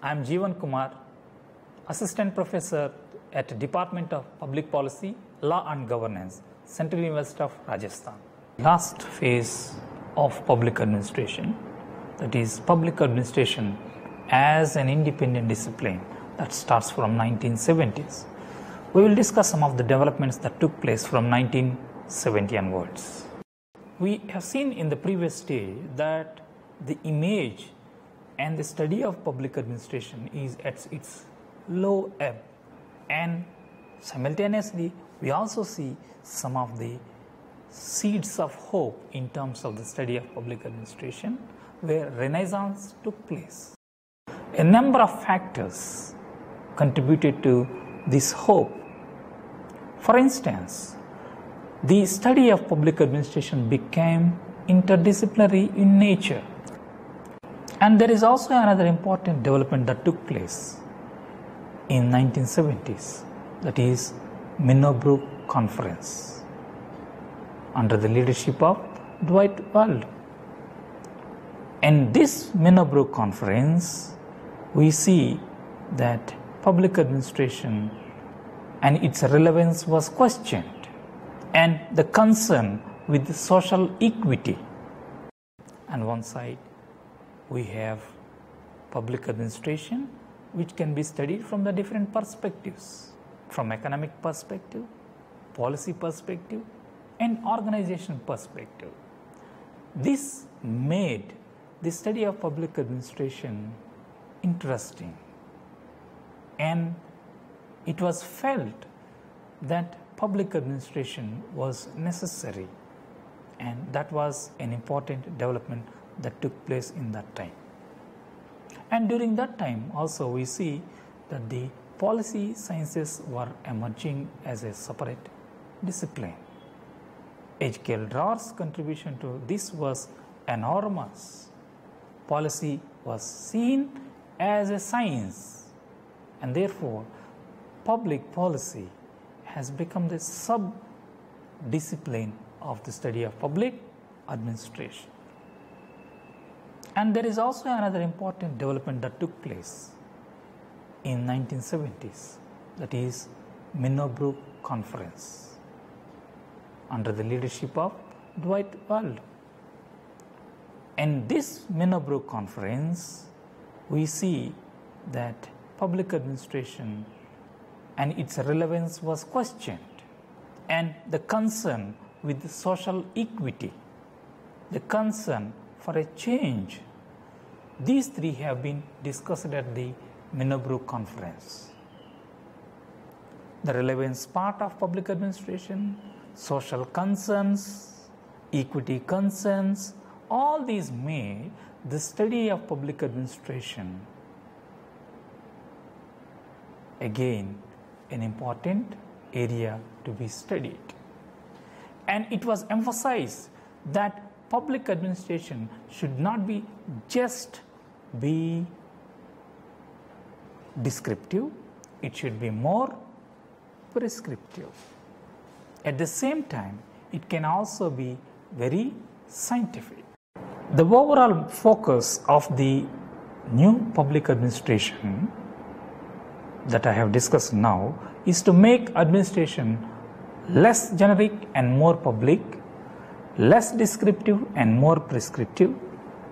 I am Jeevan Kumar, Assistant Professor at Department of Public Policy, Law and Governance, Central University of Rajasthan. Last phase of public administration, that is public administration as an independent discipline, that starts from 1970s. We will discuss some of the developments that took place from 1970 onwards. We have seen in the previous stage that the image and the study of public administration is at its low ebb, and simultaneously we also see some of the seeds of hope in terms of the study of public administration where renaissance took place. A number of factors contributed to this hope. For instance, the study of public administration became interdisciplinary in nature. And there is also another important development that took place in 1970s, that is Minnowbrook Conference under the leadership of Dwight Weld. In this Minnowbrook Conference, we see that public administration and its relevance was questioned, and the concern with social equity. On one side, we have public administration which can be studied from the different perspectives, from economic perspective, policy perspective, and organization perspective. This made the study of public administration interesting, and it was felt that public administration was necessary, and that was an important development that took place in that time. And during that time also we see that the policy sciences were emerging as a separate discipline. H.K.L. Dror's contribution to this was enormous. Policy was seen as a science, and therefore public policy has become the sub-discipline of the study of public administration. And there is also another important development that took place in 1970s, that is Minnowbrook Conference under the leadership of Dwight Weld. In this Minnowbrook Conference, we see that public administration and its relevance was questioned, and the concern with social equity, the concern for a change, these three have been discussed at the Minnowbrook Conference. The relevance part of public administration, social concerns, equity concerns, all these made the study of public administration again an important area to be studied. And it was emphasized that public administration should not be just be descriptive, it should be more prescriptive. At the same time, it can also be very scientific. The overall focus of the new public administration that I have discussed now is to make administration less generic and more public, less descriptive and more prescriptive,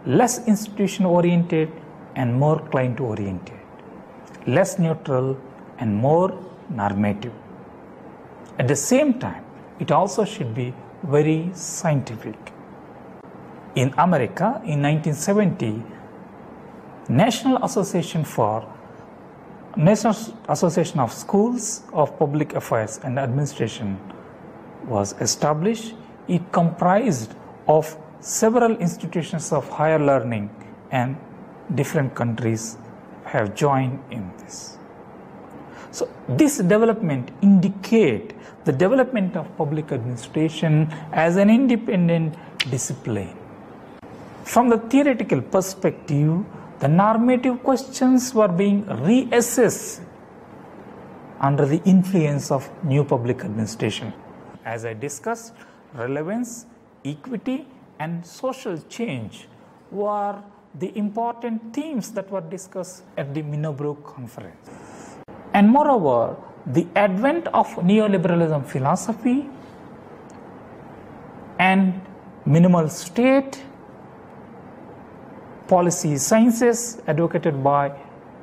less institution oriented and more client oriented, less neutral and more normative. At the same time, it also should be very scientific. In America, in 1970, National Association of Schools of Public Affairs and Administration was established. It comprised of several institutions of higher learning, and different countries have joined in this. So this development indicate the development of public administration as an independent discipline. From the theoretical perspective, the normative questions were being reassessed under the influence of new public administration. As I discussed, relevance, equity, and social change were the important themes that were discussed at the Minnebrook conference. And moreover, the advent of neoliberalism philosophy and minimal state policy sciences advocated by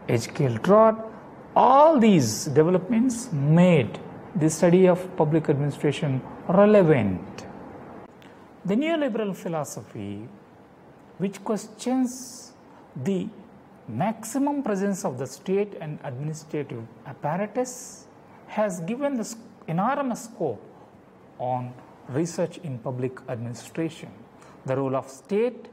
H.K.L. Trott, all these developments made the study of public administration relevant. The neoliberal philosophy, which questions the maximum presence of the state and administrative apparatus, has given the enormous scope on research in public administration. The role of state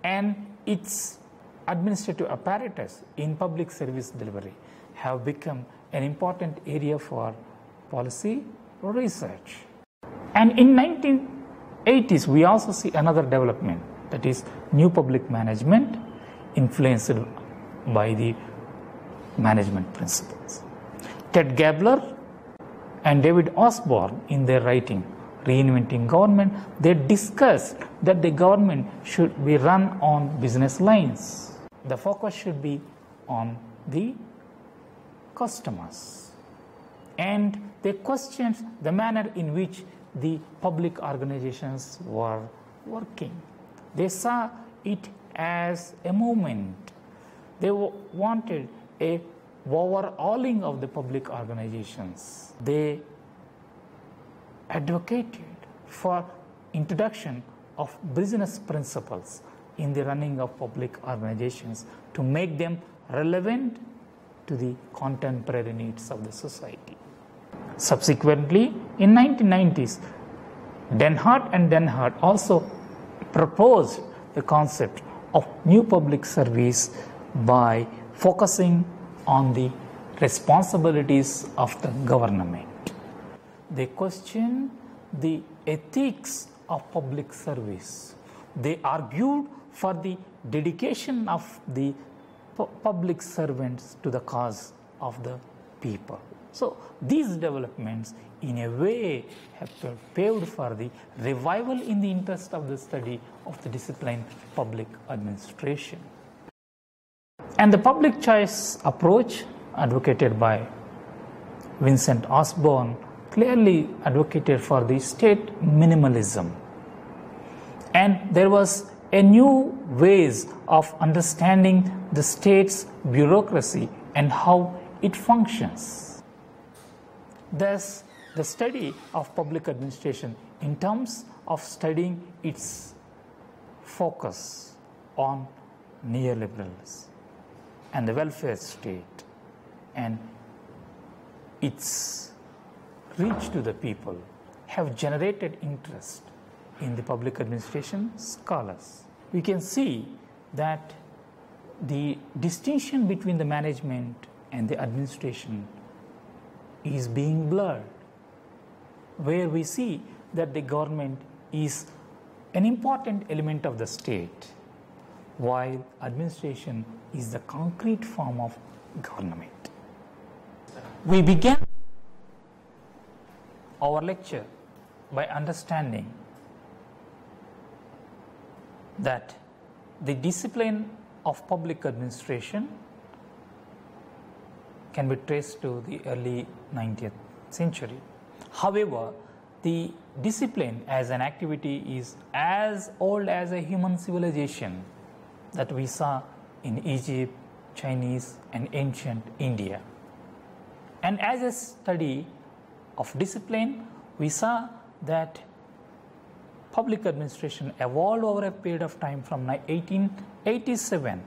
and its administrative apparatus in public service delivery have become an important area for policy research. And in 1980s, we also see another development, that is new public management influenced by the management principles. Ted Gabler and David Osborne, in their writing Reinventing Government, they discussed that the government should be run on business lines. The focus should be on the customers. And they questioned the manner in which the public organizations were working. They saw it as a movement. They wanted a overhauling of the public organizations. They advocated for introduction of business principles in the running of public organizations to make them relevant to the contemporary needs of the society. Subsequently, in 1990s, Denhardt and Denhardt also proposed the concept of new public service by focusing on the responsibilities of the government. They questioned the ethics of public service. They argued for the dedication of the public servants to the cause of the people. So these developments in a way have paved for the revival in the interest of the study of the discipline public administration. And the public choice approach advocated by Vincent Osborne clearly advocated for the state minimalism. And there was a new ways of understanding the state's bureaucracy and how it functions. Thus, the study of public administration in terms of studying its focus on neoliberalism and the welfare state and its reach to the people have generated interest in the public administration scholars. We can see that the distinction between the management and the administration is being blurred, where we see that the government is an important element of the state, while administration is the concrete form of government. We began our lecture by understanding that the discipline of public administration can be traced to the early 19th century. However, the discipline as an activity is as old as a human civilization that we saw in Egypt, Chinese, and ancient India. And as a study of discipline, we saw that public administration evolved over a period of time from 1887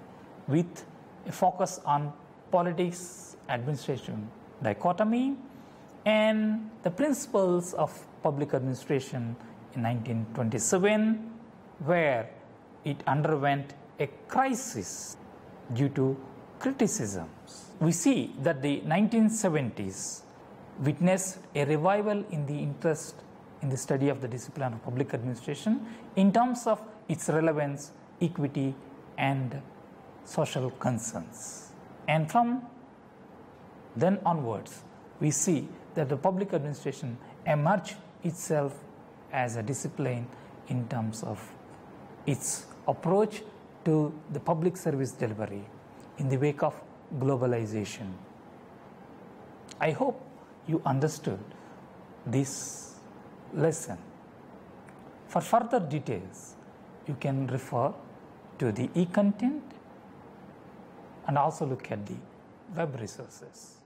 with a focus on politics administration dichotomy and the principles of public administration in 1927, where it underwent a crisis due to criticisms. We see that the 1970s witnessed a revival in the interest in the study of the discipline of public administration in terms of its relevance, equity, and social concerns. And from then onwards, we see that the public administration emerged itself as a discipline in terms of its approach to to the public service delivery in the wake of globalization. I hope you understood this lesson. For further details, you can refer to the e-content and also look at the web resources.